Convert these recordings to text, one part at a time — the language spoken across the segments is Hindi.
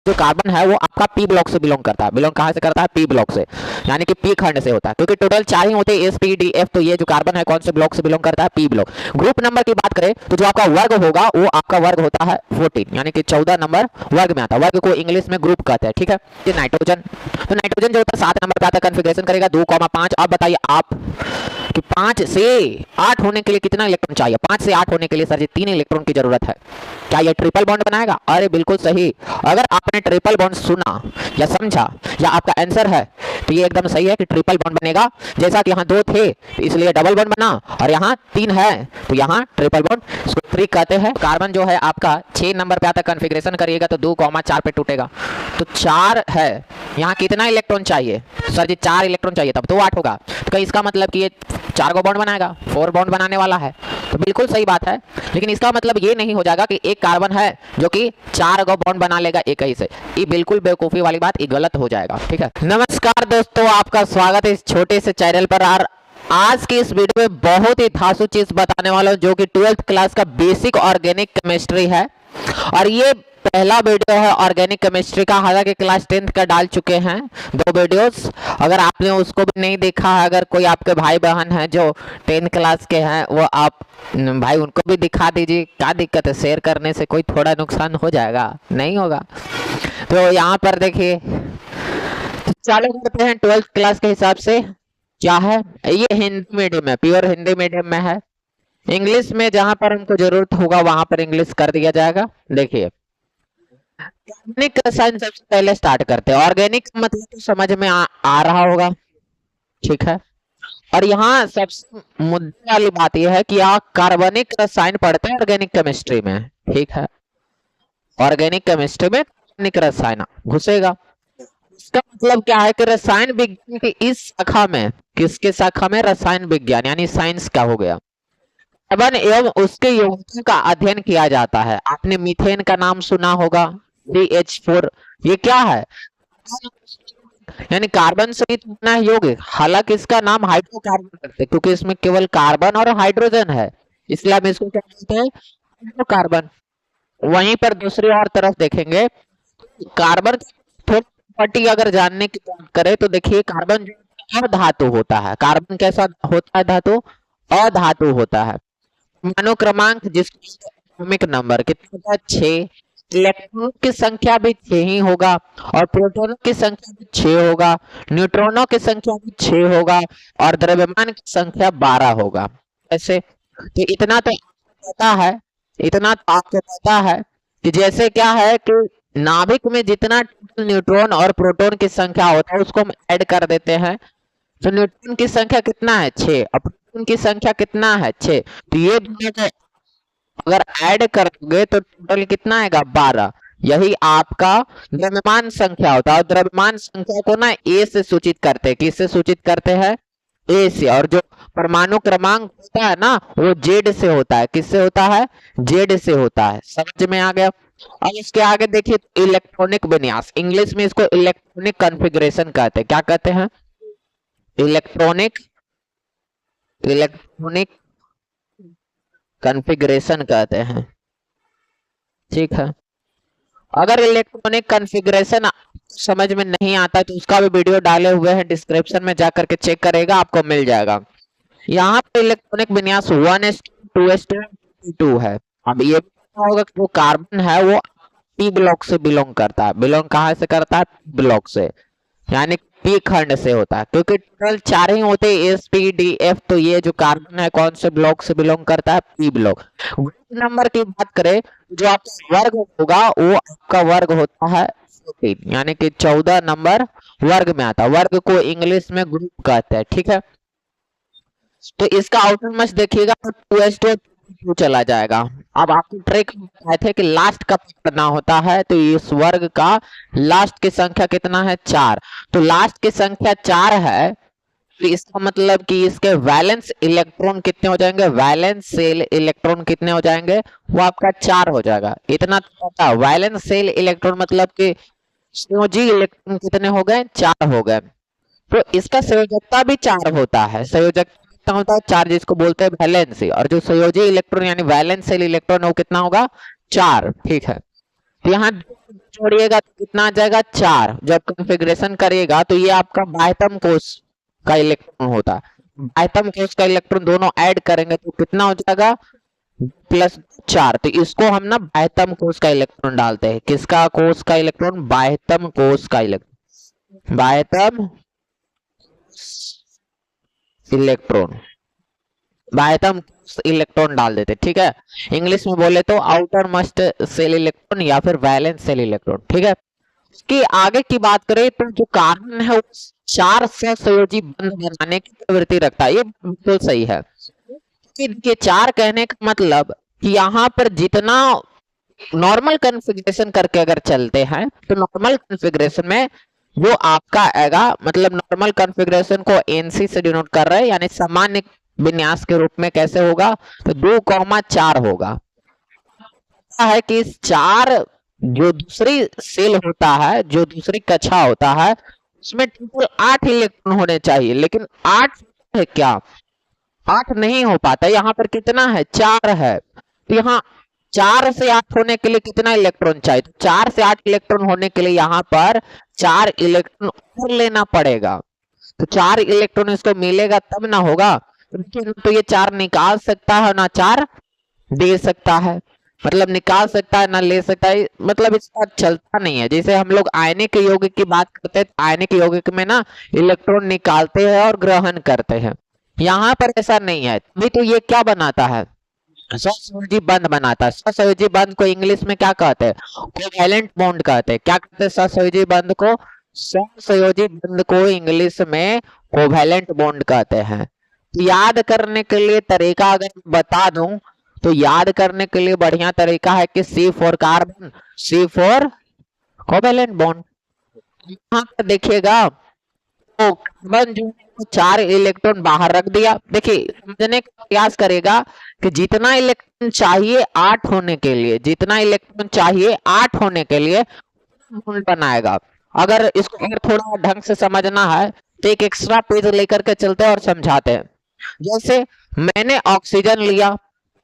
जो कार्बन है वो आपका पी ब्लॉक से बिलोंग करता है। बिलोंग कहाँ से करता है? पी ब्लॉक से, यानी कि पी खंड से होता है, क्योंकि टोटल 4 ही होते हैं एस पी डी एफ। तो ये जो कार्बन है कौन से ब्लॉक से बिलोंग करता है? P block. ग्रुप नंबर की बात करें तो जो आपका वर्ग होगा वो आपका वर्ग होता है 14, यानी कि 14 नंबर वर्ग में आता है। वर्ग को इंग्लिश में ग्रुप कहते हैं, ठीक है। ये नाइट्रोजन, तो नाइट्रोजन जो होता है 7 नंबर पे आता है, कॉन्फ़िगरेशन करेगा 2,5। अब बताइए आप कि 5 से 8 होने के लिए कितना इलेक्ट्रॉन चाहिए? 5 से 8 होने के लिए सर जी 3 इलेक्ट्रॉन की जरूरत है। क्या ये ट्रिपल बॉन्ड बनाएगा? अरे बिल्कुल सही। अगर आपने ट्रिपल बॉन्ड सुना या समझा या आपका आंसर है तो ये एकदम सही है कि ट्रिपल बॉन्ड बनेगा। जैसा कि यहाँ 2 थे तो इसलिए डबल बॉन्ड बना, और यहाँ 3 है तो यहाँ ट्रिपल बॉन्ड, इसको 3 कहते हैं। कार्बन जो है आपका 6 नंबर पे आता है, कॉन्फ़िगरेशन करिएगा तो 2,4 पे टूटेगा, तो 4 है। यहाँ कितना इलेक्ट्रॉन चाहिए? सर जी 4 इलेक्ट्रॉन चाहिए, तब तो 8 होगा। तो इसका मतलब कि ये 4 को बॉन्ड बनाएगा, 4 बॉन्ड बनाने वाला है, तो बिल्कुल सही बात है। लेकिन इसका मतलब ये नहीं हो जाएगा कि एक कार्बन है जो कि 4 को बॉन्ड बना लेगा एक ही से। ये बिल्कुल बेवकूफ़ी वाली बात, ये गलत हो जाएगा, ठीक है। नमस्कार दोस्तों, आपका स्वागत है इस छोटे से चैनल पर। और आज की इस वीडियो में बहुत ही धांसू चीज बताने वाला हूँ जो कि 12th क्लास का बेसिक ऑर्गेनिक केमिस्ट्री है। और ये पहला वीडियो है ऑर्गेनिक केमिस्ट्री का, हालांकि क्लास 10th का डाल चुके हैं 2 वीडियोस। अगर आपने उसको भी नहीं देखा है, अगर कोई आपके भाई बहन हैं जो 10th क्लास के हैं, वो आप भाई उनको भी दिखा दीजिए। क्या दिक्कत है? शेयर करने से कोई थोड़ा नुकसान हो जाएगा? नहीं होगा। तो यहाँ पर देखिए, तो चालू करते हैं 12th क्लास के हिसाब से। क्या है ये? हिंदी मीडियम है, प्योर हिंदी मीडियम में है। इंग्लिश में जहां पर हमको जरूरत होगा वहां पर इंग्लिश कर दिया जाएगा। देखिए, ऑर्गेनिक रसायन सबसे पहले स्टार्ट करते हैं। ऑर्गेनिक मतलब तो समझ में आ रहा होगा, ठीक है। और यहाँ सबसे मुद्दे वाली बात यह है कि आप कार्बनिक रसायन पढ़ते हैं ऑर्गेनिक केमिस्ट्री में, ठीक है। ऑर्गेनिक केमिस्ट्री में कार्बनिक रसायन घुसेगा। इसका मतलब क्या है कि रसायन विज्ञान की इस शाखा में, किसके शाखा में? रसायन विज्ञान यानी साइंस का हो गया। कार्बन एवं उसके यौगिकों का अध्ययन किया जाता है। आपने मीथेन का नाम सुना होगा, CH4। ये क्या है? यानी कार्बन से बना है यौगिक। हालांकि इसका नाम हाइड्रोकार्बन रखते हैं क्योंकि इसमें केवल कार्बन और हाइड्रोजन है, इसलिए हम इसको क्या कहते हैं? हाइड्रोकार्बन। वहीं पर दूसरी और तरफ देखेंगे, कार्बन प्रॉपर्टी अगर जानने की बात करें तो देखिए, कार्बन जो अधातु होता है। कार्बन कैसा होता है? धातु, अधातु होता है। परमाणु क्रमांक जिसका एटॉमिक नंबर कितना होता है? 6। इलेक्ट्रॉनों की संख्या भी 6 ही होगा, और प्रोटॉनों की संख्या भी 6 होगा, न्यूट्रॉनों की संख्या भी 6 होगा, और द्रव्यमान की संख्या 12 होगा। ऐसे तो इतना तो पता है, इतना तो आपको पता है कि जैसे क्या है कि नाभिक में जितना न्यूट्रॉन और प्रोटॉन की संख्या होता है उसको हम ऐड कर देते हैं। तो न्यूट्रॉन की संख्या कितना है? 6, और प्रोटॉन की संख्या कितना है? 6। तो ये दोनों को अगर ऐड करोगे तो टोटल कितना आएगा? 12। यही आपका द्रव्यमान संख्या होता है। और द्रव्यमान संख्या को ना ए से सूचित करते हैं। किससे सूचित करते हैं? ए से। और जो परमाणु क्रमांक होता है ना वो जेड से होता है। किससे होता है? जेड से होता है। समझ में आ गया? अब इसके आगे देखिए, इलेक्ट्रॉनिक विन्यास, इंग्लिश में इसको इलेक्ट्रॉनिक कॉन्फ़िगरेशन कहते हैं। क्या कहते हैं? इलेक्ट्रॉनिक कॉन्फ़िगरेशन कहते हैं, ठीक है। अगर इलेक्ट्रॉनिक कॉन्फ़िगरेशन समझ में नहीं आता तो उसका भी वीडियो डाले हुए हैं, डिस्क्रिप्शन में जाकर के चेक करेगा, आपको मिल जाएगा। यहाँ पे इलेक्ट्रॉनिक विन्यास 1s2 2s2 है। अब ये होगा कि जो कार्बन है वो पी ब्लॉक से बिलोंग करता है। बिलोंग कहाँ से करता है? ब्लॉक से, यानी पी खंड से होता है, क्योंकि टोटल 4 ही होते हैं एस पी डी एफ। तो ये जो कार्बन है कौन से ब्लॉक से बिलोंग करता है? P block. नंबर की बात करें, जो आपका वर्ग होगा वो आपका वर्ग होता है 14, यानी कि 14 नंबर वर्ग में आता है। वर्ग को इंग्लिश में ग्रुप कहते हैं, ठीक है। तो इसका आउटर मच देखिएगा तो 2s2 चला जाएगा। अब आपको ट्रिक बताए थे कि लास्ट का पकड़ना होता है, तो इस वर्ग का लास्ट की संख्या कितना है? 4। तो लास्ट की संख्या 4 है, तो इसका मतलब कि इसके वैलेंस इलेक्ट्रॉन कितने हो जाएंगे? वैलेंस सेल इलेक्ट्रॉन कितने हो जाएंगे? वो आपका 4 हो जाएगा। इतना तो पता, वैलेंस सेल इलेक्ट्रॉन मतलब कि संयोजी इलेक्ट्रॉन कितने हो गए? 4 हो गए। तो इसका संयोजकता भी 4 होता है। संयोजक कितना होता है? 4, जिसको बोलते हैं वैलेंसी। और जो संयोजी इलेक्ट्रॉन यानी वैलेंस सेल इलेक्ट्रॉन है वो कितना होगा? 4, ठीक है। तो यहाँ जोड़िएगा तो कितना आ जाएगा 4। जब कॉन्फ़िगरेशन करिएगा तो ये आपका बाह्यतम कोश का इलेक्ट्रॉन होता है। बाह्यतम कोश का इलेक्ट्रॉन दोनों ऐड करेंगे तो कितना हो जाएगा +4। तो इसको हम ना बाह्यतम कोश का इलेक्ट्रॉन डालते हैं। किसका कोश का इलेक्ट्रॉन? बाह्यतम कोश का इलेक्ट्रॉन। बाह्यतम इलेक्ट्रॉन, बाह्यतम इलेक्ट्रॉन डाल देते, ठीक है। इंग्लिश में बोले तो आउटर मोस्ट सेल इलेक्ट्रॉन या फिर वैलेंस सेल इलेक्ट्रॉन, ठीक है। इसकी आगे की बात करें तो जो कार्बन है वो 4 सहसंयोजी बंध बनाने की प्रवृत्ति रखता है। ये बिल्कुल सही है। देखिए 4 कहने का मतलब कि यहाँ पर जितना नॉर्मल कॉन्फ़िगरेशन करके अगर चलते हैं तो नॉर्मल कॉन्फ़िगरेशन में जो आपका आएगा, मतलब नॉर्मल कॉन्फ़िगरेशन को एनसी से डिनोट कर रहे हैं, यानी सामान्य विन्यास के रूप में कैसे होगा तो 2,4 होगा। है कि इस 4 जो दूसरी सेल होता है, जो दूसरी कक्षा होता है, उसमें टोटल 8 इलेक्ट्रॉन होने चाहिए, लेकिन 8 है क्या? 8 नहीं हो पाता। यहाँ पर कितना है? 4 है। तो यहाँ 4 से 8 होने के लिए कितना इलेक्ट्रॉन चाहिए? तो 4 से 8 इलेक्ट्रॉन होने के लिए यहाँ पर 4 इलेक्ट्रॉन और लेना पड़ेगा। तो 4 इलेक्ट्रॉन इसको मिलेगा तब ना होगा। तो ये 4 निकाल सकता है ना 4 दे सकता है, मतलब निकाल सकता है ना ले सकता है, मतलब इसका चलता नहीं है। जैसे हम लोग आयनिक यौगिक की बात करते हैं, आयनिक यौगिक में ना इलेक्ट्रॉन निकालते हैं और ग्रहण करते हैं। यहाँ पर ऐसा नहीं है। तभी तो ये क्या बनाता है? सहसंयोजी बंध बनाता है। सहसंयोजी बंध को इंग्लिश में क्या कहते हैं? कोवैलेंट बॉन्ड कहते हैं। क्या कहते हैं सहसंयोजी बंध को? सहसंयोजी बंध को इंग्लिश में कोवैलेंट बॉन्ड कहते हैं। तो याद करने के लिए तरीका अगर बता दूं तो याद करने के लिए बढ़िया तरीका है कि C for carbon, C for covalent bond. यहाँ पर देखिएगा तो कार्बन जो 4 इलेक्ट्रॉन बाहर रख दिया। देखिए समझने का प्रयास करेगा कि जितना इलेक्ट्रॉन चाहिए 8 होने के लिए, जितना इलेक्ट्रॉन चाहिए 8 होने के लिए बॉन्ड बनाएगा। अगर इसको अगर थोड़ा ढंग से समझना है तो एक एक्स्ट्रा पेज लेकर के चलते हैं और समझाते हैं। जैसे मैंने ऑक्सीजन लिया,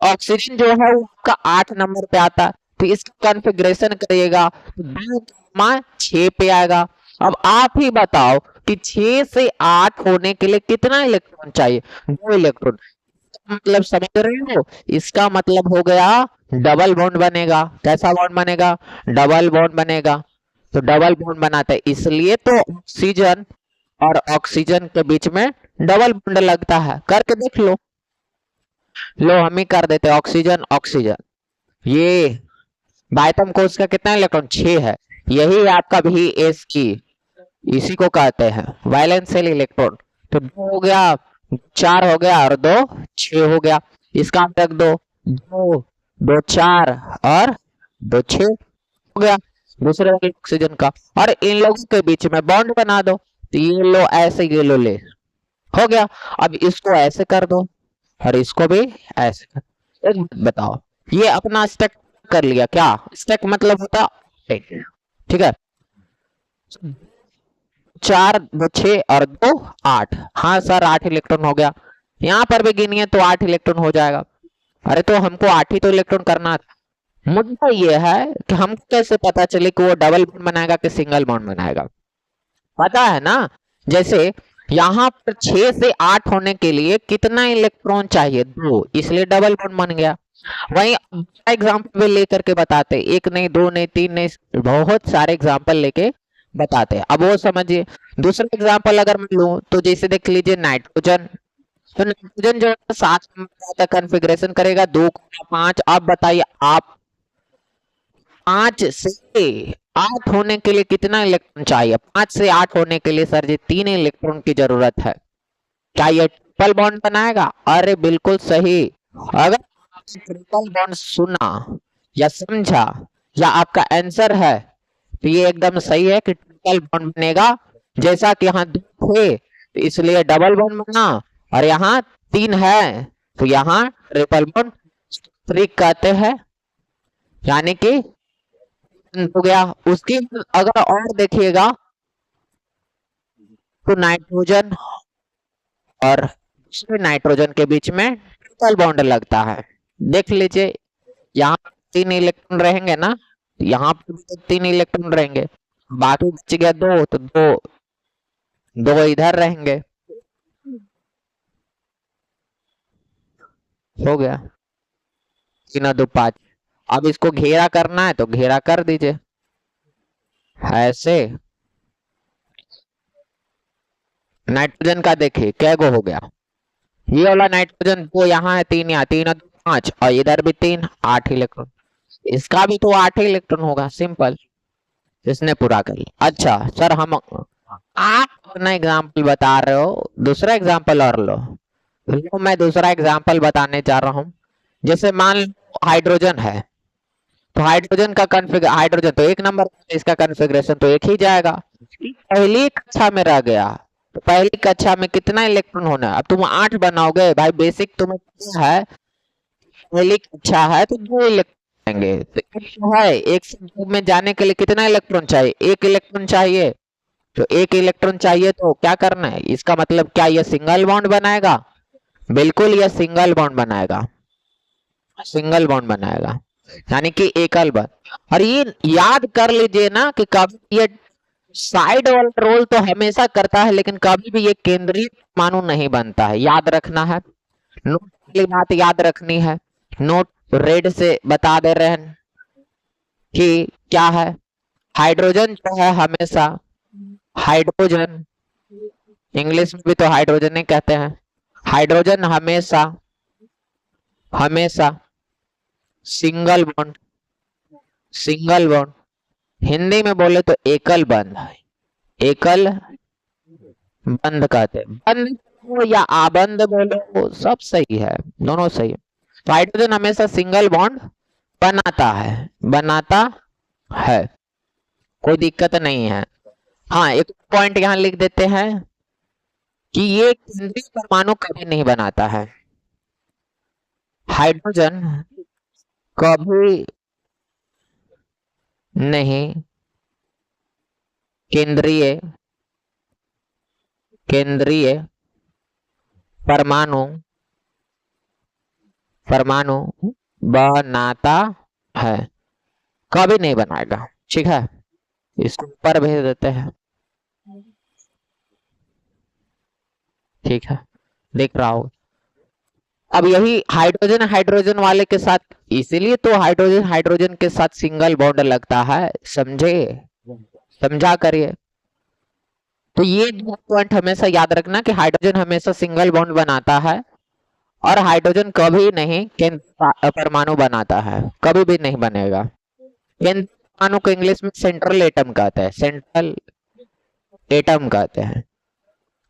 ऑक्सीजन जो है वो आपका 8 नंबर पे आता है। तो इसका कॉन्फ़िगरेशन करिएगा तो 2,6 पे आएगा। अब आप ही बताओ कि 6 से 8 होने के लिए कितना इलेक्ट्रॉन चाहिए? 2 इलेक्ट्रॉन। मतलब समझ रहे हो? इसका मतलब हो गया डबल बॉन्ड बनेगा। कैसा बॉन्ड बनेगा? डबल बॉन्ड बनेगा। तो डबल बॉन्ड बनाते हैं, इसलिए तो ऑक्सीजन और ऑक्सीजन के बीच में डबल बॉन्ड लगता है। करके देख लो। लो हम ही कर देते हैं। ऑक्सीजन ऑक्सीजन, ये बाह्यतम कोश का कितना इलेक्ट्रॉन? 6 है। यही आपका भी एस की, इसी को कहते हैं वैलेंस शेल इलेक्ट्रॉन। तो 2 हो गया, 4 हो गया और 2 6 हो गया। इसका रख दो, 2 2 4 और 2 6 हो गया दूसरे वाले ऑक्सीजन का। और इन लोगों के बीच में बॉन्ड बना दो। तो ये लो ऐसे, ये लो ले, हो गया। अब इसको ऐसे कर दो और इसको भी ऐसे कर। एक बात बताओ, ये अपना स्टैक कर लिया क्या? स्टैक मतलब होता है, ठीक है। 4 2 6 और 2 8। हाँ सर 8 इलेक्ट्रॉन हो गया। यहाँ पर भी गिनिए तो 8 इलेक्ट्रॉन हो जाएगा। अरे तो हमको 8 ही तो इलेक्ट्रॉन करना था। मुद्दा ये है कि हमको कैसे पता चले कि वो डबल बॉन्ड बनाएगा कि सिंगल बॉन्ड बनाएगा? पता है ना। जैसे यहाँ पर 6 से 8 होने के लिए कितना इलेक्ट्रॉन चाहिए? 2, इसलिए डबल बॉन्ड बन गया। वहीं एग्जाम्पल लेकर के बताते, एक नहीं, 2 नहीं, 3 नहीं, बहुत सारे एग्जाम्पल लेके बताते हैं। अब वो समझिए। दूसरा एग्जाम्पल अगर मैं लूं तो जैसे देख लीजिए नाइट्रोजन। तो नाइट्रोजन जो है 7 नंबर का कॉन्फ़िगरेशन करेगा, 2,5। अब बताइए आप 5 से 8 होने के लिए कितना इलेक्ट्रॉन चाहिए? 5 से 8 होने के लिए सर जी 3 इलेक्ट्रॉन की जरूरत है। क्या ये ट्रिपल बॉन्ड बनाएगा? अरे बिल्कुल सही। अगर ट्रिपल बॉन्ड सुना या समझा या आपका आंसर है तो ये एकदम सही है कि ट्रिपल बॉन्ड बनेगा। जैसा कि यहाँ 2 थे तो इसलिए डबल बॉन्ड बना, और यहाँ 3 है तो यहाँ ट्रिपल बॉन्ड ट्रिक कहते हैं, यानी कि हो गया। उसकी अगर और देखिएगा तो नाइट्रोजन और दूसरे नाइट्रोजन के बीच में ट्रिपल बॉन्ड लगता है। देख लीजिए यहाँ 3 इलेक्ट्रॉन रहेंगे ना, यहाँ पर भी तो 3 इलेक्ट्रॉन रहेंगे, बाकी बच गया 2, तो दो इधर रहेंगे। हो गया 3 और 2 5। अब इसको घेरा करना है तो घेरा कर दीजिए ऐसे। नाइट्रोजन का देखिए क्या गो हो गया, ये वाला नाइट्रोजन 2 यहाँ है, 3 यहाँ, 3 और 2 5, और इधर भी 3, 8 इलेक्ट्रॉन। इसका भी तो 8 इलेक्ट्रॉन होगा, सिंपल, इसने पूरा कर लिया। अच्छा सर हम आप अपना एग्जाम्पल बता रहे हो, दूसरा एग्जाम्पल और लो। तो मैं दूसरा एग्जाम्पल बताने जा रहा हूँ। जैसे मान लो हाइड्रोजन है, तो हाइड्रोजन का हाइड्रोजन तो 1 नंबर, इसका कॉन्फ़िगरेशन तो एक ही जाएगा। पहली कक्षा में रह गया, तो पहली कक्षा में कितना इलेक्ट्रॉन होना है? अब तुम 8 बनाओगे भाई, बेसिक तुम्हें पता है, पहली कक्षा है तो 2 इलेक्ट्रॉन आएंगे, तो एक है, एक से 2 में जाने के लिए कितना इलेक्ट्रॉन चाहिए? 1 इलेक्ट्रॉन चाहिए। तो 1 इलेक्ट्रॉन चाहिए तो क्या करना है? इसका मतलब क्या ये सिंगल बॉन्ड बनाएगा? बिल्कुल ये सिंगल बॉन्ड बनाएगा, सिंगल बॉन्ड बनाएगा, यानी कि एकल बॉन्ड। और ये याद कर लीजिए ना कि कभी ये साइड वाला रोल तो हमेशा करता है, लेकिन कभी भी ये केंद्रीय परमाणु नहीं बनता है, याद रखना है। नोट वाली बात याद रखनी है, नोट रेड से बता दे रहे हैं कि क्या है। हाइड्रोजन जो है हमेशा, हाइड्रोजन इंग्लिश में भी तो हाइड्रोजन ही कहते हैं, हाइड्रोजन हमेशा हमेशा single bond, single bond, Hindi में बोले तो एकल बंध है, एकल बंध कहते हैं। बंध हो या आबंध बोलो वो सब सही है, दोनों सही है। तो हाइड्रोजन हमेशा सिंगल बॉन्ड बनाता है, बनाता है, कोई दिक्कत नहीं है। हाँ एक पॉइंट यहाँ लिख देते हैं कि ये केंद्रीय परमाणु कभी नहीं बनाता है, हाइड्रोजन कभी नहीं केंद्रीय केंद्रीय परमाणु परमाणु बनाता है, कभी नहीं बनाएगा। ठीक है, इसको ऊपर भेज देते हैं। ठीक है, दिख रहा हो। अब यही हाइड्रोजन हाइड्रोजन वाले के साथ, इसीलिए तो हाइड्रोजन हाइड्रोजन के साथ सिंगल बॉन्ड लगता है, समझे, समझा करिए। तो ये दो पॉइंट हमेशा याद रखना कि हाइड्रोजन हमेशा सिंगल बॉन्ड बनाता है, और हाइड्रोजन कभी नहीं केंद्रीय परमाणु बनाता है, कभी भी नहीं बनेगा। केंद्रीय परमाणु को इंग्लिश में सेंट्रल एटम कहते हैं, सेंट्रल एटम कहते हैं।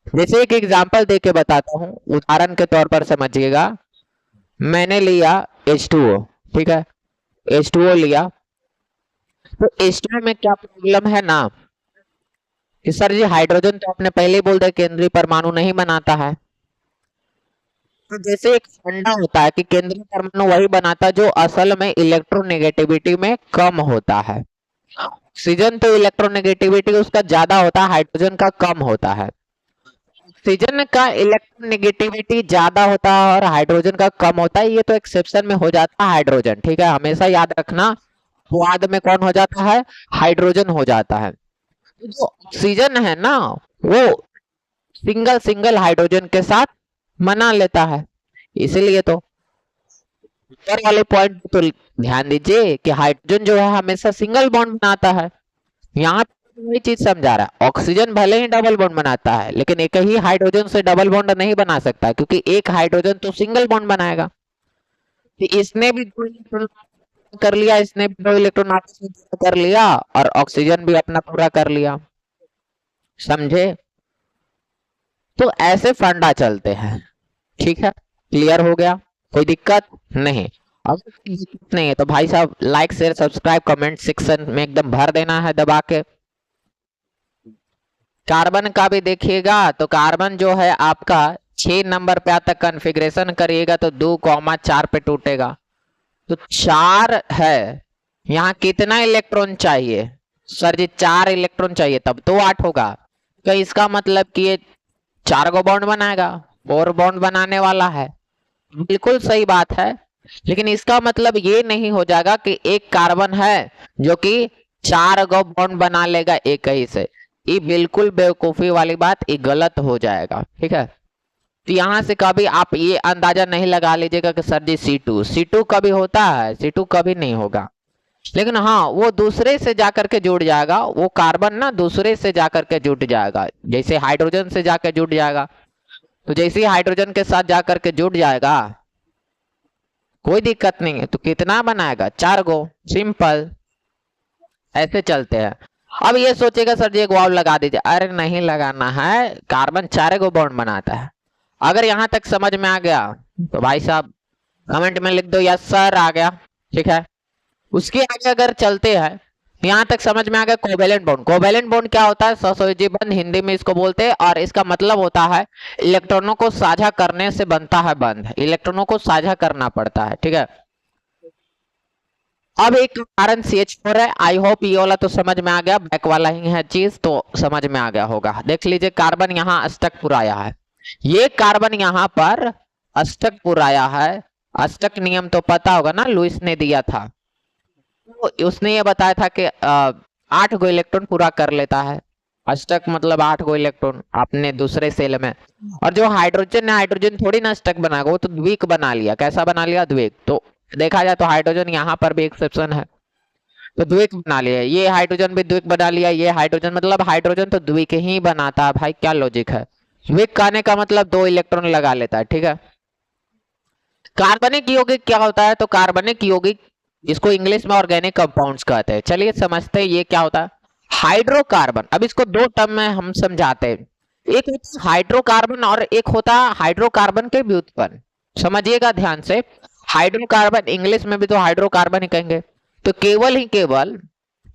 जैसे एक एग्जांपल देके बताता हूँ, उदाहरण के तौर पर समझिएगा। मैंने लिया H2O, ठीक है, H2O लिया, तो H2O में क्या प्रॉब्लम है ना कि सर जी हाइड्रोजन तो आपने पहले ही बोल दिया केंद्रीय परमाणु नहीं बनाता है। तो जैसे एक फंडा होता है कि केंद्रीय परमाणु वही बनाता है जो असल में इलेक्ट्रोनेगेटिविटी में कम होता है। ऑक्सीजन तो इलेक्ट्रोनेगेटिविटी उसका ज्यादा होता है, हाइड्रोजन का कम होता है। ऑक्सीजन का इलेक्ट्रोनेगेटिविटी ज्यादा होता है और हाइड्रोजन का कम होता है, ये तो एक्सेप्शन में हो जाता है हाइड्रोजन। ठीक है, हमेशा याद रखना, बाद में कौन हो जाता है? हाइड्रोजन हो जाता है। जो ऑक्सीजन है ना वो सिंगल सिंगल हाइड्रोजन के साथ मना लेता है, इसीलिए तो ऊपर वाले पॉइंट तो ध्यान दीजिए कि हाइड्रोजन जो है हमेशा सिंगल बॉन्ड बनाता है। यहाँ पे वही चीज समझा रहा है, ऑक्सीजन भले ही डबल बॉन्ड बनाता है, लेकिन एक ही हाइड्रोजन से डबल बॉन्ड नहीं बना सकता, क्योंकि एक हाइड्रोजन तो सिंगल बॉन्ड बनाएगा। तो इसने भी 2 इलेक्ट्रॉन कर लिया, इसने भी 2 इलेक्ट्रॉन आपस में कर लिया, और ऑक्सीजन भी अपना पूरा कर लिया, समझे। तो ऐसे फंडा चलते हैं। ठीक है, क्लियर हो गया, कोई दिक्कत नहीं। अगर दिक्कत नहीं है तो भाई साहब like share subscribe comment section में एकदम भर देना है दबा के। कार्बन का भी देखिएगा, तो कार्बन जो है आपका 6 नंबर पे आता, कॉन्फ़िगरेशन करिएगा तो 2,4 पे टूटेगा, तो 4 है। यहाँ कितना इलेक्ट्रॉन चाहिए? सर जी 4 इलेक्ट्रॉन चाहिए, तब तो 8 होगा। तो इसका मतलब कि ये 4 गो बॉन्ड बनाएगा, 4 बॉन्ड बनाने वाला है। बिल्कुल सही बात है, लेकिन इसका मतलब ये नहीं हो जाएगा कि एक कार्बन है जो कि 4 गो बॉन्ड बना लेगा एक ही से। ये बिल्कुल बेवकूफी वाली बात, ये गलत हो जाएगा। ठीक है, तो यहां से कभी आप ये अंदाजा नहीं लगा लीजिएगा कि सर जी C2 कभी होता है, C2 कभी नहीं होगा। लेकिन हाँ, वो दूसरे से जाकर के जुड़ जाएगा, वो कार्बन ना दूसरे से जाकर के जुड़ जाएगा, जैसे हाइड्रोजन से जाकर जुड़ जाएगा। तो जैसे ही हाइड्रोजन के साथ जाकर के जुड़ जाएगा कोई दिक्कत नहीं है, तो कितना बनाएगा 4 गो, सिंपल। ऐसे चलते हैं। अब ये सोचेगा सर जी एक वाव लगा दीजिए, अरे नहीं लगाना है, कार्बन 4 गो बॉन्ड बनाता है। अगर यहां तक समझ में आ गया तो भाई साहब कमेंट में लिख दो यस सर आ गया। ठीक है, उसके आगे अगर चलते हैं, यहां तक समझ में आ गया कोवेलेंट बॉन्ड। कोवेलेंट बॉन्ड क्या होता है? सहसंयोजी बंध हिंदी में इसको बोलते हैं, और इसका मतलब होता है इलेक्ट्रॉनों को साझा करने से बनता है बंध, इलेक्ट्रॉनों को साझा करना पड़ता है। ठीक है, अब एक कारण CH4 है। आई होप ये वाला तो समझ में आ गया, बैक वाला ही है चीज, तो समझ में आ गया होगा। देख लीजिए कार्बन यहाँ अष्टक पुराया है, ये कार्बन यहाँ पर अष्टक पुराया है। अष्टक नियम तो पता होगा ना, लुईस ने दिया था। तो उसने ये बताया था कि 8 गो इलेक्ट्रॉन पूरा कर लेता है। अष्टक मतलब 8 गो इलेक्ट्रॉन अपने दूसरे सेल में। और जो हाइड्रोजन है, हाइड्रोजन थोड़ी ना अष्टक बनाएगा, वो तो द्विक बना लिया। कैसा बना लिया? द्विक। तो देखा जाए तो हाइड्रोजन यहाँ पर भी एक्सेप्शन है, तो द्विक बना लिया। ये हाइड्रोजन भी द्विक बना लिया, ये हाइड्रोजन, मतलब हाइड्रोजन तो द्विक ही बनाता है भाई। क्या लॉजिक है? द्विक कहने का मतलब 2 इलेक्ट्रॉन लगा लेता है। ठीक है, कार्बनिक यौगिक क्या होता है? तो कार्बनिक यौगिक, इसको इंग्लिश में ऑर्गेनिक कंपाउंड्स कहते हैं। चलिए समझते हैं ये क्या होता है। हाइड्रोकार्बन, अब इसको 2 टर्म में हम समझाते हैं। एक होता है हाइड्रोकार्बन और एक होता है हाइड्रोकार्बन के व्युत्पन्न। समझिएगा ध्यान से, हाइड्रोकार्बन इंग्लिश में भी तो हाइड्रोकार्बन ही कहेंगे। तो केवल ही केवल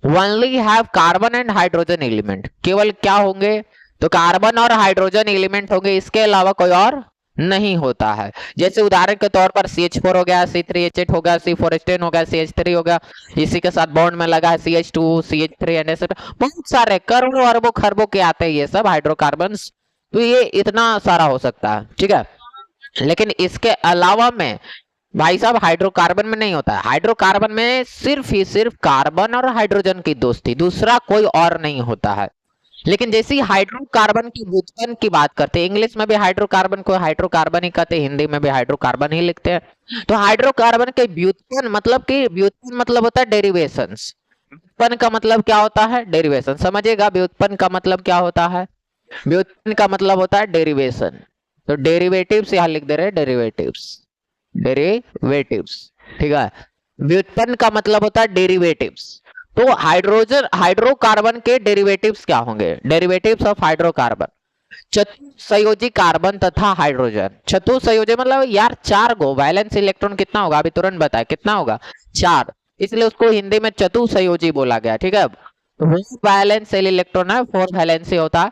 only have carbon and hydrogen element, केवल क्या होंगे? तो कार्बन और हाइड्रोजन एलिमेंट होंगे, इसके अलावा कोई और नहीं होता है। जैसे उदाहरण के तौर पर CH4 हो गया, C3H8 हो गया, C4H10 हो गया, CH3 हो गया, इसी के साथ बॉन्ड में लगा है CH2, CH3 एंड एक्सेट्रा, बहुत सारे करोड़ों अरबों खरबों के आते हैं ये सब हाइड्रोकार्बन्स। तो ये इतना सारा हो सकता है। ठीक है, लेकिन इसके अलावा में भाई साहब हाइड्रोकार्बन में नहीं होता है। हाइड्रोकार्बन में सिर्फ ही सिर्फ कार्बन और हाइड्रोजन की दोस्ती, दूसरा कोई और नहीं होता है। लेकिन जैसे हाइड्रोकार्बन की व्युत्पन्न की बात करते हैं, इंग्लिश में भी हाइड्रोकार्बन को हाइड्रोकार्बन ही कहते हैं, हिंदी में भी हाइड्रोकार्बन ही लिखते हैं। तो हाइड्रोकार्बन के व्युत्पन्न मतलब कि व्युत्पन्न मतलब होता है डेरिवेशंस। व्युत्पन्न का मतलब क्या होता है? डेरिवेशन। समझिएगा, व्युत्पन्न का मतलब क्या होता है? व्युत्पन्न का मतलब होता है डेरिवेशन। तो डेरिवेटिव्स यहां लिख दे रहे हैं, डेरिवेटिव्स, डेरिवेटिव्स। ठीक है, व्युत्पन्न का मतलब होता है डेरिवेटिव्स। तो हाइड्रोजन, हाइड्रोकार्बन के डेरिवेटिव्स क्या होंगे? डेरिवेटिव्स ऑफ हाइड्रोकार्बन, चतुसंयोजी कार्बन तथा हाइड्रोजन। चतुसंयोजी मतलब यार 4 गो, वैलेंस इलेक्ट्रॉन कितना होगा? अभी तुरंत बताए कितना होगा? 4, इसलिए उसको हिंदी में चतुसंयोजी बोला गया। ठीक है, तो वैलेंस सेल इलेक्ट्रॉन है, 4 वैलेंसी होता है।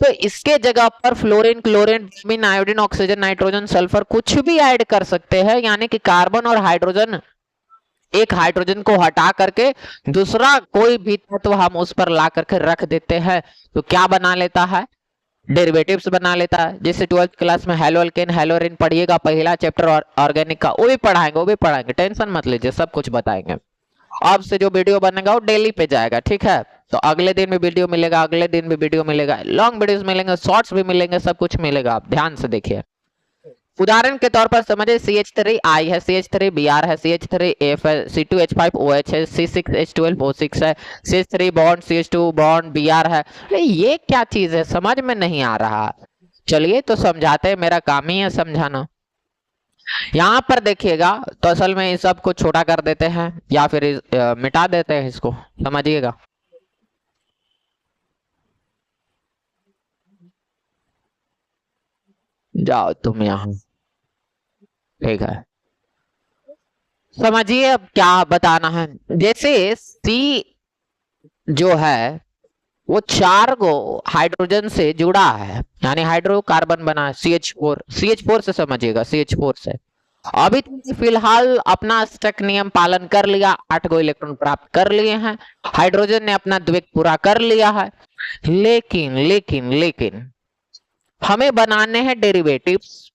तो इसके जगह पर fluorine, chlorine, bromine, iodine, oxygen, nitrogen, sulphur कुछ भी ऐड कर सकते हैं। यानी कि कार्बन और हाइड्रोजन, एक हाइड्रोजन को हटा करके दूसरा कोई भी तत्व हम उस पर ला करके रख देते हैं, तो क्या बना लेता है? डेरिवेटिव्स बना लेता है। जैसे 12th क्लास में हेलो अल्केन, हेलोरिन पढ़िएगा, पहला चैप्टर ऑर्गेनिक का, वो भी पढ़ाएंगे, टेंशन मत लीजिए, सब कुछ बताएंगे। अब से जो वीडियो बनेगा वो डेली पे जाएगा। ठीक है, तो अगले दिन भी वीडियो मिलेगा, अगले दिन भी वीडियो मिलेगा, लॉन्ग वीडियोस मिलेंगे, शॉर्ट्स भी मिलेंगे, सब कुछ मिलेगा। आप ध्यान से देखिए। उदाहरण के तौर पर समझे, CH3I है, CH3Br है, CH3F है, C2H5OH है, C6H12O6 है, CH3 bond, CH2 bond, Br है। ये क्या चीज है? समझ में नहीं आ रहा। चलिए तो समझाते हैं, मेरा काम ही है समझाना। यहां पर देखिएगा, तो असल में इस सब को छोटा कर देते हैं या फिर मिटा देते हैं इसको, समझिएगा। जाओ तुम यहां। ठीक है, समझिए अब क्या बताना है। जैसे C जो है वो 4 गो हाइड्रोजन से जुड़ा है, यानी हाइड्रोकार्बन बना है, CH4 से समझिएगा, CH4 से। अभी तुमने फिलहाल अपना अष्टक नियम पालन कर लिया, 8 गो इलेक्ट्रॉन प्राप्त कर लिए हैं, हाइड्रोजन ने अपना द्विक पूरा कर लिया है। लेकिन लेकिन लेकिन हमें बनाने हैं डेरिवेटिव्स,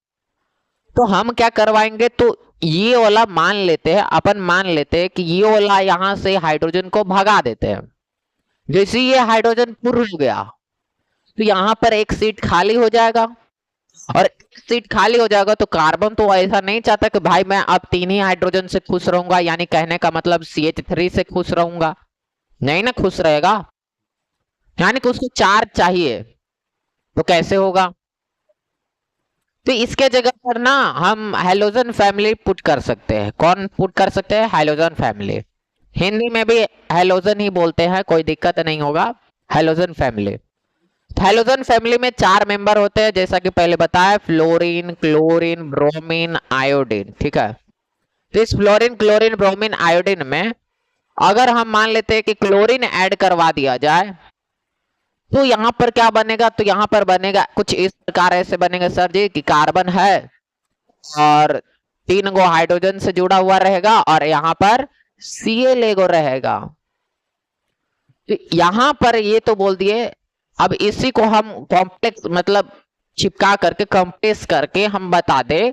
तो हम क्या करवाएंगे? तो ये वाला मान लेते हैं, अपन मान लेते हैं कि ये वाला यहां से हाइड्रोजन को भगा देते हैं। जैसे ये हाइड्रोजन पूर्ण हो गया तो यहां पर एक सीट खाली हो जाएगा, और एक सीट खाली हो जाएगा तो कार्बन तो ऐसा नहीं चाहता कि भाई मैं अब 3 ही हाइड्रोजन से खुश रहूंगा, यानी कहने का मतलब CH3 से खुश रहूंगा, नहीं ना खुश रहेगा, यानी कि उसको 4 चाहिए। तो कैसे होगा? तो इसके जगह पर ना हम हैलोजन फैमिली पुट कर सकते हैं। कौन पुट कर सकते हैं? Halogen family. हिंदी में भी हैलोजन ही बोलते हैं, कोई दिक्कत नहीं होगा, हैलोजन फैमिली। हैलोजन फैमिली में 4 मेंबर होते हैं, जैसा कि पहले बताया, फ्लोरीन, क्लोरीन, ब्रोमीन, आयोडीन। ठीक है, तो इस फ्लोरीन, क्लोरीन, ब्रोमीन, आयोडीन में अगर हम मान लेते हैं कि क्लोरीन ऐड करवा दिया जाए तो यहां पर क्या बनेगा? तो यहां पर बनेगा कुछ इस प्रकार ऐसे बनेगा सर जी कि कार्बन है और 3 गो हाइड्रोजन से जुड़ा हुआ रहेगा और यहां पर Cl एगो रहेगा। तो यहां पर ये तो बोल दिए, अब इसी को हम कॉम्प्लेक्स मतलब चिपका करके कंप्रेस करके हम बता दे,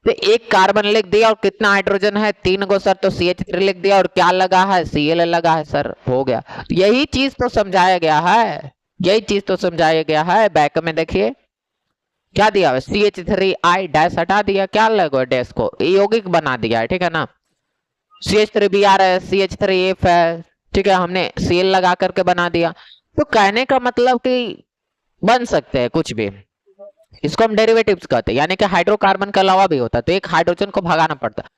तो एक कार्बन लिख दिया और कितना हाइड्रोजन है? 3 गो सर, तो CH3 लिख दिया और क्या लगा है? Cl लगा है सर, हो गया। तो यही चीज तो समझाया गया है, यही चीज तो समझाया गया है। बैक में देखिए क्या दिया है? CH3I डैश हटा दिया, क्या लगा डैश को? यौगिक बना दिया है, ठीक है ना। CH3Br है, CH3F है, ठीक है, हमने Cl लगा करके बना दिया। तो कहने का मतलब कि बन सकते हैं कुछ भी, इसको हम डेरिवेटिव्स कहते हैं, यानी कि हाइड्रोकार्बन के अलावा भी होता है। तो एक हाइड्रोजन को भगाना पड़ता है,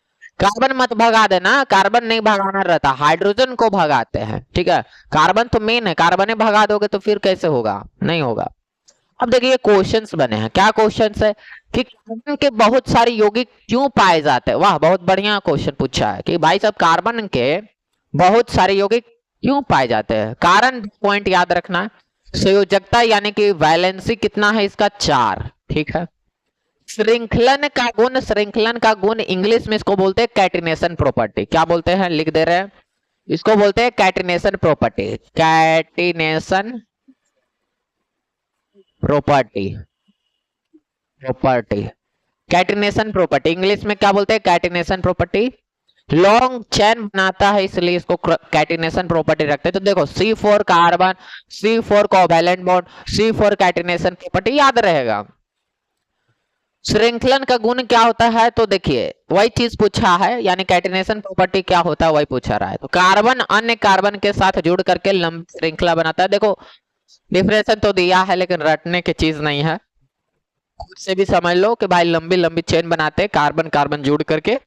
कार्बन मत भगा देना, कार्बन नहीं भगाना रहता, हाइड्रोजन को भगाते हैं, ठीक है। कार्बन तो मेन है, कार्बन ही भगा दोगे तो फिर कैसे होगा? नहीं होगा। अब देखिए क्वेश्चंस बने हैं, क्या क्वेश्चंस है कि कार्बन के बहुत सारे यौगिक क्यों पाए जाते हैं। वाह, बहुत बढ़िया क्वेश्चन पूछा है कि भाई साहब कार्बन के बहुत सारे यौगिक क्यों पाए जाते हैं। कारण पॉइंट याद रखना है, संयोजकता यानी कि वैलेंसी कितना है इसका? 4, ठीक है। श्रृंखलन का गुण, श्रृंखलन का गुण इंग्लिश में इसको बोलते हैं कैटिनेशन प्रॉपर्टी। क्या बोलते हैं? लिख दे रहे हैं, इसको बोलते हैं catenation property. Catenation property, property, catenation property English में क्या बोलते हैं? Catenation property. लॉन्ग चेन बनाता है इसलिए इसको कैटिनेशन प्रॉपर्टी रखते हैं। तो देखो C4 carbon, C4 covalent bond, C4 catenation property याद रहेगा। श्रृंखलन का गुण क्या होता है? तो देखिए वही चीज पूछा है, यानी कैटिनेशन प्रॉपर्टी क्या होता है वही पूछा रहा है। तो कार्बन अन्य कार्बन के साथ जुड़ करके लंबी श्रृंखला बनाता है। देखो डिफरेंशन तो दिया है लेकिन रटने की चीज नहीं है, खुद से भी समझ लो कि भाई लंबी लंबी चेन बनाते हैं कार्बन कार्बन जुड़ करके।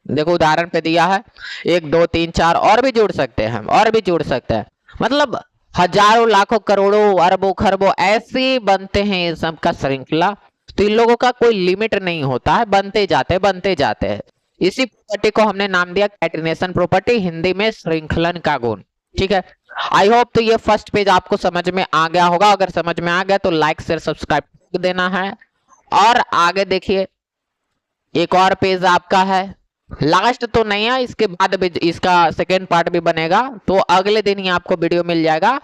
देखो उदाहरण पे दिया है 1 2 3 4, और भी जुड़ सकते हैं हम, और भी जुड़ सकते हैं, मतलब हजारों लाखों करोड़ों अरबों खरबों ऐसे बनते हैं ये सब का श्रृंखला। तो इन लोगों का कोई लिमिट नहीं होता है, बनते जाते बनते जाते हैं। इसी प्रॉपर्टी को हमने नाम दिया कैटिनेशन प्रॉपर्टी, हिंदी में श्रृंखलन का गुण, ठीक है। आई होप तो ये फर्स्ट पेज आपको समझ में आ गया होगा, अगर समझ में आ गया तो लाइक शेयर सब्सक्राइब देना है। और आगे देखिए एक और पेज आपका है, लास्ट तो नहीं है, इसके बाद भी इसका सेकेंड पार्ट भी बनेगा, तो अगले दिन ही आपको वीडियो मिल जाएगा।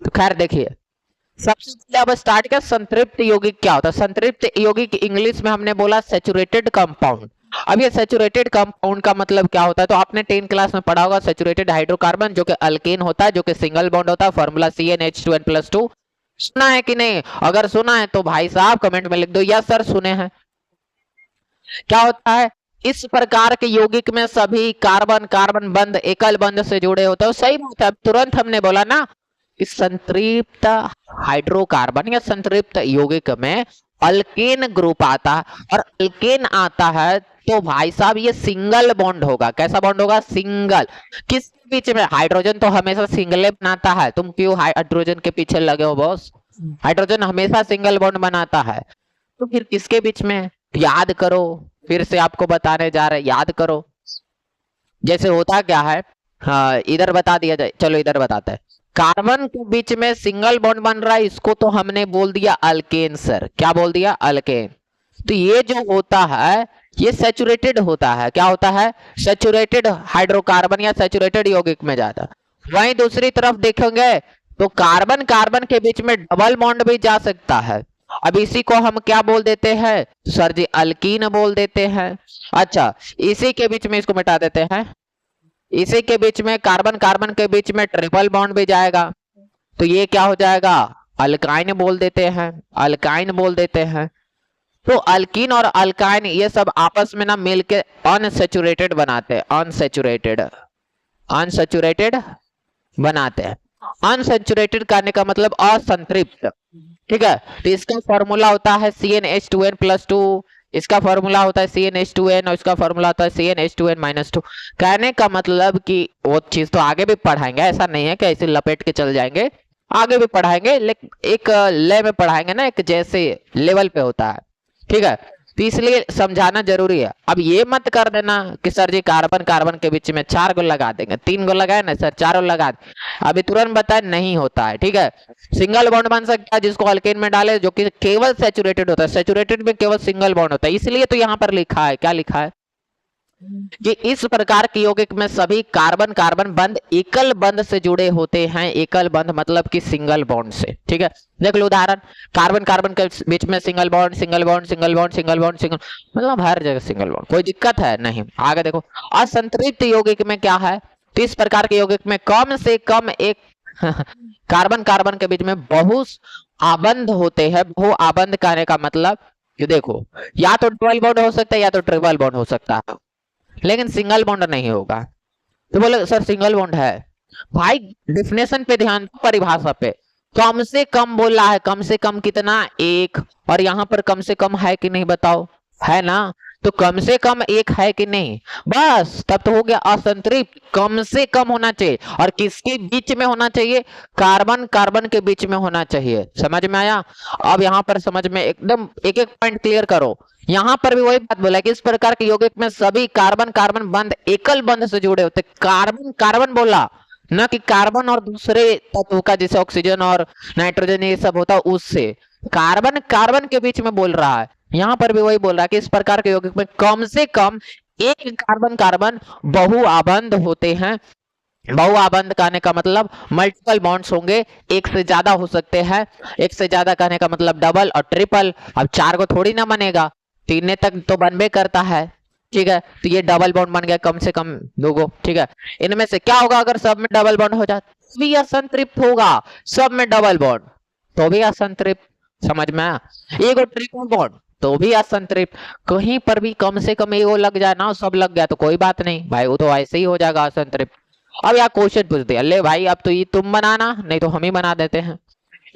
तो खैर देखिए सबसे पहले अब स्टार्ट किया, संतृप्त यौगिक क्या होता है। संतृप्त यौगिक इंग्लिश में हमने बोला सैचुरेटेड कंपाउंड। अब ये सैचुरेटेड कंपाउंड का मतलब क्या होता है? तो आपने 10 क्लास में पढ़ा होगा, सैचुरेटेड हाइड्रोकार्बन जो कि अल्केन होता है, जो कि सिंगल बॉन्ड होता है, फॉर्मूला CnH2n+2। सुना है कि नहीं? अगर सुना है तो भाई साहब कमेंट में लिख दो यस सर सुने हैं। क्या होता है? इस प्रकार के यौगिक में सभी कार्बन कार्बन बंध एकल बंध से जुड़े होते हैं। सही बात है, तुरंत हमने बोला ना कि संतृप्त हाइड्रोकार्बन या संतृप्त यौगिक में अल्केन ग्रुप आता है, और अल्केन आता है तो भाई साहब ये सिंगल बॉन्ड होगा। कैसा बॉन्ड होगा? सिंगल। किस बीच में? हाइड्रोजन तो हमेशा सिंगल बनाता है, तुम क्यों हाइड्रोजन के पीछे लगे हो बॉस? हाइड्रोजन हमेशा सिंगल बॉन्ड बनाता है, तो फिर किसके बीच में? याद करो, फिर से आपको बताने जा रहे, याद करो। जैसे होता क्या है, हाँ इधर बता दिया जाए, चलो इधर बताते हैं। कार्बन के बीच में सिंगल बॉन्ड बन रहा है, इसको तो हमने बोल दिया अल्केन सर। क्या बोल दिया? अल्केन। तो ये जो होता है ये सैचुरेटेड होता है। क्या होता है? सैचुरेटेड हाइड्रोकार्बन या सैचुरेटेड यौगिक में जाता है। वहीं दूसरी तरफ देखेंगे तो कार्बन कार्बन के बीच में डबल बॉन्ड भी जा सकता है, अब इसी को हम क्या बोल देते हैं सर जी, अल्कीन बोल देते हैं। अच्छा, इसी के बीच में इसको मिटा देते हैं, इसी के बीच में कार्बन कार्बन के बीच में ट्रिपल बॉन्ड भी जाएगा, तो ये क्या हो जाएगा, अल्काइन बोल देते हैं, अल्काइन बोल देते हैं। तो अल्कीन और अल्काइन ये सब आपस में ना मिलके अनसैचुरेटेड बनाते हैं, अनसैचुरेटेड, अनसैचुरेटेड बनाते हैं। अनसैचुरेटेड करने का मतलब असंतृप्त, ठीक है। तो इसका फॉर्मूला होता है CnH2n+2, इसका फॉर्मूला होता है CnH2n और इसका फॉर्मूला होता है CnH2n-2। कहने का मतलब कि वो चीज तो आगे भी पढ़ाएंगे, ऐसा नहीं है कि ऐसे लपेट के चल जाएंगे, आगे भी पढ़ाएंगे, लेकिन एक ले में पढ़ाएंगे ना, एक जैसे लेवल पे होता है, ठीक है। तो इसलिए समझाना जरूरी है। अब ये मत कर देना कि सर जी कार्बन कार्बन के बीच में 4 को लगा देंगे, 3 को लगाए ना सर, 4 लगा दे, अभी तुरंत बताए नहीं होता है, ठीक है। सिंगल बॉन्ड बन सकता है जिसको अल्केन में डाले, जो कि केवल सैचुरेटेड होता है, सैचुरेटेड में केवल सिंगल बॉन्ड होता है। इसलिए तो यहाँ पर लिखा है, क्या लिखा है कि इस प्रकार के यौगिक में सभी कार्बन कार्बन बंध एकल बंध से जुड़े होते हैं, एकल बंध मतलब कि सिंगल बॉन्ड से, ठीक है। देख लो उदाहरण, कार्बन कार्बन के बीच में single bond, single bond, single bond, single bond, single, मतलब हर जगह सिंगल बॉन्ड, कोई दिक्कत है नहीं। आगे देखो, असंतृप्त यौगिक में क्या है, तो इस प्रकार के यौगिक में कम से कम एक कार्बन कार्बन के बीच में बहु आबंध होते हैं। बहु आबंध करने का मतलब कि देखो, या तो डबल बॉन्ड हो सकता है या तो ट्रिपल बॉन्ड हो सकता है, लेकिन सिंगल बॉन्ड नहीं होगा। तो बोले सर सिंगल बॉन्ड है, भाई डेफिनेशन पे ध्यान, परिभाषा पे, कम से कम बोल रहा है, कम से कम कितना, एक, और यहां पर कम से कम है कि नहीं बताओ, है ना, तो कम से कम एक है कि नहीं, बस तब तो हो गया असंतृप्त। कम से कम होना चाहिए, और किसके बीच में होना चाहिए, कार्बन कार्बन के बीच में होना चाहिए। समझ में आया? अब यहाँ पर समझ में एकदम एक एक पॉइंट क्लियर करो। यहाँ पर भी वही बात बोला कि इस प्रकार के यौगिक में सभी कार्बन कार्बन बंध एकल बंध से जुड़े होते। कार्बन कार्बन बोला ना कि कार्बन और दूसरे तत्व का, जैसे ऑक्सीजन और नाइट्रोजन ये सब होता है, उससे कार्बन कार्बन के बीच में बोल रहा है। यहाँ पर भी वही बोल रहा है कि इस प्रकार के यौगिक में कम से कम एक कार्बन कार्बन बहु आबंध होते हैं। बहु आबंध कहने का मतलब मल्टीपल बॉन्ड्स होंगे, एक से ज्यादा हो सकते हैं। एक से ज्यादा कहने का मतलब डबल और ट्रिपल। अब 4 को थोड़ी ना बनेगा, 3 तक तो बनबे करता है, ठीक है। तो ये डबल बॉन्ड बन गया, कम से कम 2 गो, ठीक है। इनमें से क्या होगा अगर सब में डबल बॉन्ड हो जाए, तो भी असंतृप्त होगा। सब में डबल बॉन्ड तो भी असंतृप्त, समझ में आया? एगो ट्रिपल बॉन्ड तो भी असंतृप्त। कहीं पर भी कम से कम एगो लग जाए ना, सब लग गया तो कोई बात नहीं भाई, वो तो ऐसे ही हो जाएगा असंतृप्त। अब यार क्वेश्चन पूछ दिया, ले भाई अब तो ये तुम बनाना, नहीं तो हम ही बना देते हैं।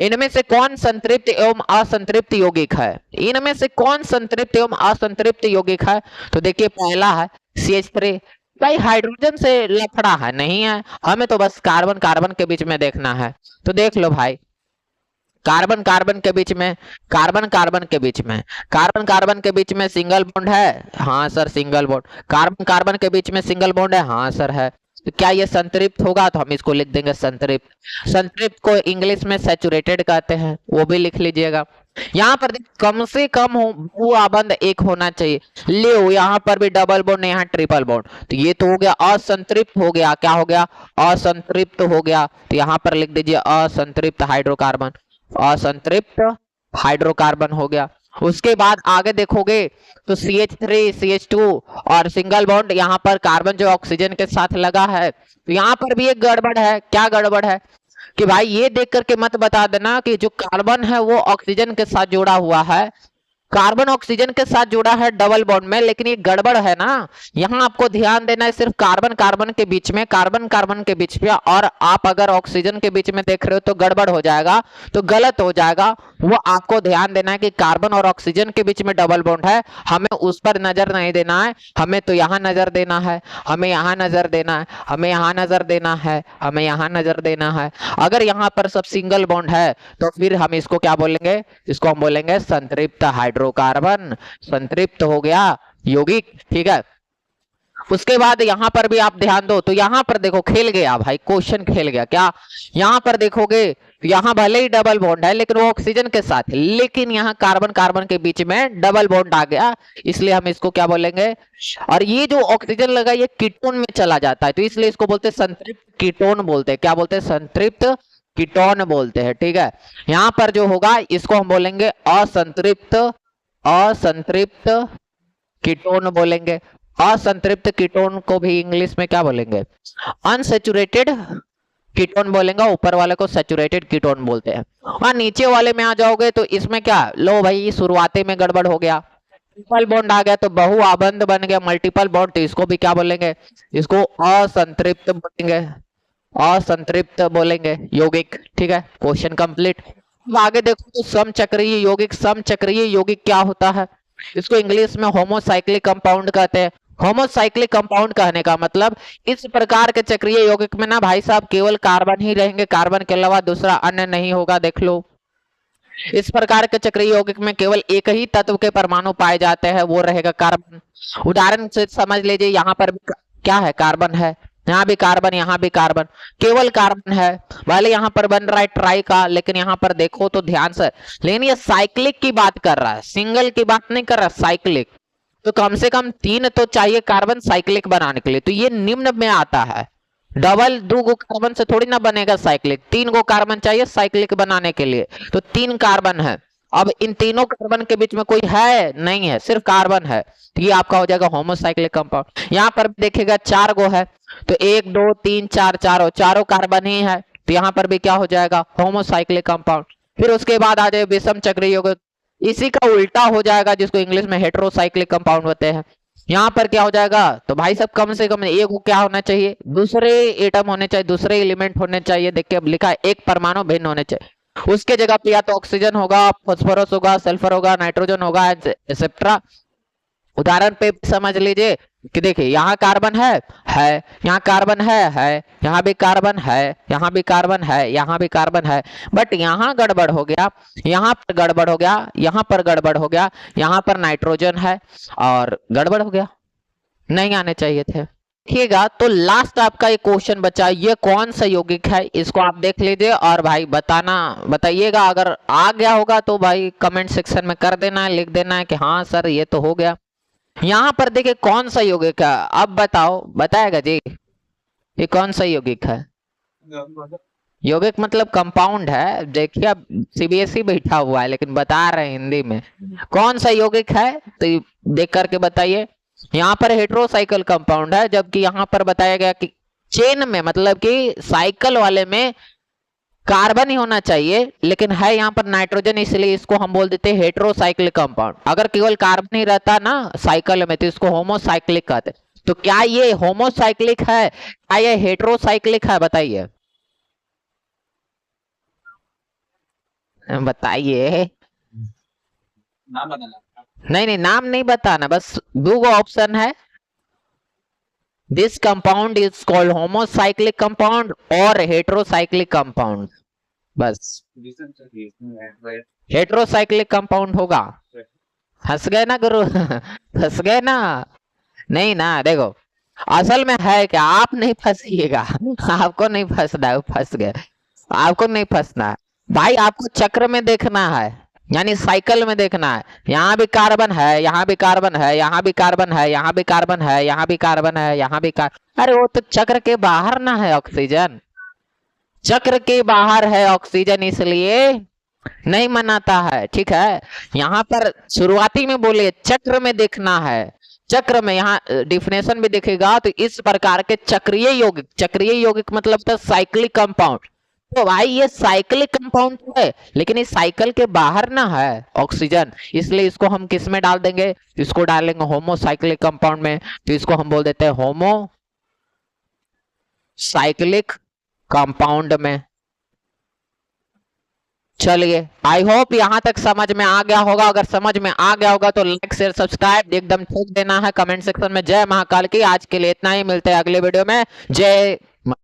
इनमें से कौन संतृप्त एवं असंतृप्त यौगिक है? इनमें से कौन संतृप्त एवं असंतृप्त यौगिक है? तो देखिए पहला है CH3। भाई हाइड्रोजन से लफड़ा है नहीं है, हमें तो बस कार्बन कार्बन के बीच में देखना है। तो देख लो भाई, कार्बन कार्बन के बीच में, कार्बन कार्बन के बीच में, कार्बन कार्बन के बीच में सिंगल बॉन्ड है, हाँ sir single bond. Carbon carbon के बीच में सिंगल बॉन्ड है, हाँ सर है। तो क्या ये संतृप्त होगा? तो हम इसको लिख देंगे संतृप्त। संतृप्त को इंग्लिश में सैचुरेटेड कहते हैं, वो भी लिख लीजिएगा। यहाँ पर कम से कम हो आबंध एक होना चाहिए। ले यहाँ पर भी डबल बॉन्ड, यहाँ ट्रिपल बॉन्ड, तो ये तो हो गया असंतृप्त हो गया। क्या हो गया? असंतृप्त हो गया। तो यहाँ पर लिख दीजिए असंतृप्त हाइड्रोकार्बन, असंतृप्त हाइड्रोकार्बन हो गया। उसके बाद आगे देखोगे तो CH3 CH2 और सिंगल बॉन्ड, यहाँ पर कार्बन जो ऑक्सीजन के साथ लगा है, तो यहाँ पर भी एक गड़बड़ है। क्या गड़बड़ है कि भाई ये देख करके मत बता देना कि जो कार्बन है वो ऑक्सीजन के साथ जुड़ा हुआ है। कार्बन ऑक्सीजन के साथ जुड़ा है डबल बॉन्ड में, लेकिन ये गड़बड़ है ना। यहाँ आपको ध्यान देना है सिर्फ कार्बन कार्बन के बीच में, कार्बन कार्बन के बीच में। और आप अगर ऑक्सीजन के बीच में देख रहे हो तो गड़बड़ हो जाएगा, तो गलत हो जाएगा। वो आपको ध्यान देना है कि कार्बन और ऑक्सीजन के बीच में डबल बॉन्ड है, हमें उस पर नजर नहीं देना है। हमें तो यहाँ नजर देना है, हमें यहाँ नजर देना है, हमें यहाँ नजर देना है, हमें यहाँ नजर देना है। अगर यहाँ पर सब सिंगल बॉन्ड है तो फिर हम इसको क्या बोलेंगे? इसको हम बोलेंगे संतृप्त हाइड्रोकार्बन। संतृप्त हो गया यौगिक, ठीक है। उसके बाद यहां पर भी आप ध्यान दो, तो यहां पर देखो खेल गया भाई, क्वेश्चन खेल गया। क्या? यहां पर देखोगे यहां भले ही डबल बॉन्ड है लेकिन वो ऑक्सीजन के साथ है, लेकिन यहाँ कार्बन कार्बन के बीच में डबल बॉन्ड आ गया, इसलिए हम इसको क्या बोलेंगे? और ये जो ऑक्सीजन लगा ये कीटोन में चला जाता है, तो इसलिए इसको बोलते हैं संतृप्त कीटोन बोलते हैं। क्या बोलते हैं? संतृप्त कीटोन बोलते हैं, ठीक है। यहाँ पर जो होगा इसको हम बोलेंगे असंतृप्त, असंतृप्त कीटोन बोलेंगे। असंतृप्त कीटोन को भी इंग्लिश में क्या बोलेंगे? अनसेचुरेटेड कीटोन बोलेंगे। ऊपर वाले को सैचुरेटेड कीटोन बोलते हैं। और नीचे वाले में आ जाओगे तो इसमें क्या, लो भाई शुरुआती में गड़बड़ हो गया, ट्रिपल बॉन्ड आ गया तो बहु आबंध बन गया, मल्टीपल बॉन्ड, तो इसको भी क्या बोलेंगे? इसको असंतृप्त बोलेंगे, असंतृप्त बोलेंगे यौगिक, ठीक है। Question complete. अब आगे देखो तो समचक्रीय यौगिक, समचक्रीय यौगिक क्या होता है? इसको इंग्लिश में होमोसाइक्लिक कंपाउंड कहते हैं। होमोसाइक्लिक कंपाउंड कहने का मतलब इस प्रकार के चक्रीय यौगिक में ना भाई साहब केवल कार्बन ही रहेंगे, कार्बन के अलावा दूसरा अन्य नहीं होगा। देख लो, इस प्रकार के चक्रीय यौगिक में केवल एक ही तत्व के परमाणु पाए जाते हैं, वो रहेगा कार्बन। उदाहरण से समझ लीजिए, यहाँ पर भी क्या है? कार्बन है, यहाँ भी कार्बन, यहाँ भी कार्बन, केवल कार्बन है। भले यहाँ पर बन रहा है ट्राई का, लेकिन यहाँ पर देखो तो ध्यान से, लेकिन ये साइक्लिक की बात कर रहा है, सिंगल की बात नहीं कर रहा, साइक्लिक। तो कम से कम 3 तो चाहिए कार्बन साइक्लिक बनाने के लिए, तो ये निम्न में आता है। डबल 2 गो कार्बन से थोड़ी ना बनेगा साइक्लिक, 3 गो कार्बन चाहिए साइक्लिक बनाने के लिए, तो 3 कार्बन है। अब इन तीनों कार्बन के बीच में कोई है नहीं है, सिर्फ कार्बन है, तो ये आपका हो जाएगा होमोसाइक्लिक कंपाउंड। यहाँ पर देखिएगा 4 गो है, तो 1 2 3 4, चारों कार्बन ही है, तो यहाँ पर भी क्या हो जाएगा? Homocyclic compound. फिर उसके बाद आ जाए विषम चक्रीय यौगिक, इसी का उल्टा हो जाएगा, जिसको इंग्लिश में हेटेरोसाइक्लिक कंपाउंड होते हैं। यहाँ पर क्या हो जाएगा? तो भाई सब कम से कम एक क्या होना चाहिए? दूसरे एटम होने चाहिए, दूसरे एलिमेंट होने चाहिए। देखिए अब लिखा है एक परमाणु भिन्न होने चाहिए। उसके जगह पे या तो ऑक्सीजन होगा, फास्फोरस होगा, सल्फर होगा, नाइट्रोजन होगा, एक्सेट्रा। उदाहरण पे समझ लीजिए कि देखिए यहाँ कार्बन है, यहाँ कार्बन है, यहाँ भी कार्बन है, यहाँ भी कार्बन है, यहाँ भी कार्बन है, बट यहाँ गड़बड़ हो गया, यहाँ पर गड़बड़ हो गया, यहाँ पर गड़बड़ हो गया, यहाँ पर नाइट्रोजन है और गड़बड़ हो गया, नहीं आने चाहिए थे। देखिएगा तो लास्ट आपका एक क्वेश्चन बचा, ये कौन सा यौगिक है? इसको आप देख लीजिए और भाई बताइएगा। अगर आ गया होगा तो भाई कमेंट सेक्शन में कर देना है, लिख देना है कि हाँ सर ये तो हो गया। यहाँ पर देखिए कौन सा यौगिक है, अब बताओ, बताएगा जी ये कौन सा यौगिक है? यौगिक मतलब कंपाउंड है। देखिए अब सीबीएसई बैठा हुआ है लेकिन बता रहे हैं हिंदी में, कौन सा यौगिक है तो देख करके बताइए। यहाँ पर हेटेरोसाइकिल कंपाउंड है, जबकि यहाँ पर बताया गया कि चेन में मतलब कि साइकिल वाले में कार्बन ही होना चाहिए, लेकिन है यहाँ पर नाइट्रोजन, इसलिए इसको हम बोल देते हैं हेटेरोसाइक्लिक कंपाउंड। अगर केवल कार्बन ही रहता ना साइकिल में तो इसको होमोसाइक्लिक कहते। तो क्या ये होमोसाइक्लिक है, क्या ये हेटेरोसाइक्लिक है? बताइए, बताइए। नहीं, नाम नहीं बताना, बस 2 ऑप्शन है। This compound is called homocyclic compound और हेटेरोसाइक्लिक कंपाउंड, बस हेटेरोसाइक्लिक कंपाउंड होगा। हंस गए ना गुरु? हंस गए ना? नहीं ना, देखो असल में है क्या, आप नहीं फंसिएगा, आपको नहीं फंसना है, फंस गए, आपको नहीं फंसना है भाई, आपको चक्र में देखना है, यानी साइकिल में देखना है। यहाँ भी कार्बन है, यहाँ भी कार्बन है, यहाँ भी कार्बन है, यहाँ भी कार्बन है, यहाँ भी कार्बन है, यहाँ भी अरे वो तो चक्र के बाहर ना है ऑक्सीजन, चक्र के बाहर है ऑक्सीजन, इसलिए नहीं मनाता है, ठीक है। यहाँ पर शुरुआती में बोले चक्र में देखना है, चक्र में, यहाँ डिफिनेशन भी दिखेगा तो इस प्रकार के चक्रीय यौगिक मतलब तो साइक्लिक कंपाउंड। तो भाई ये साइक्लिक कंपाउंड है, लेकिन इस साइकिल के बाहर ना है ऑक्सीजन, इसलिए इसको हम किस में डाल देंगे? इसको डालेंगे होमोसाइक्लिक कंपाउंड में, तो इसको हम बोल देते हैं होमोसाइक्लिक कंपाउंड में। चलिए, आई होप यहां तक समझ में आ गया होगा। अगर समझ में आ गया होगा तो लाइक शेयर सब्सक्राइब एकदम ठोक देना है। कमेंट सेक्शन में जय महाकाल की। आज के लिए इतना ही, मिलते हैं अगले वीडियो में। जय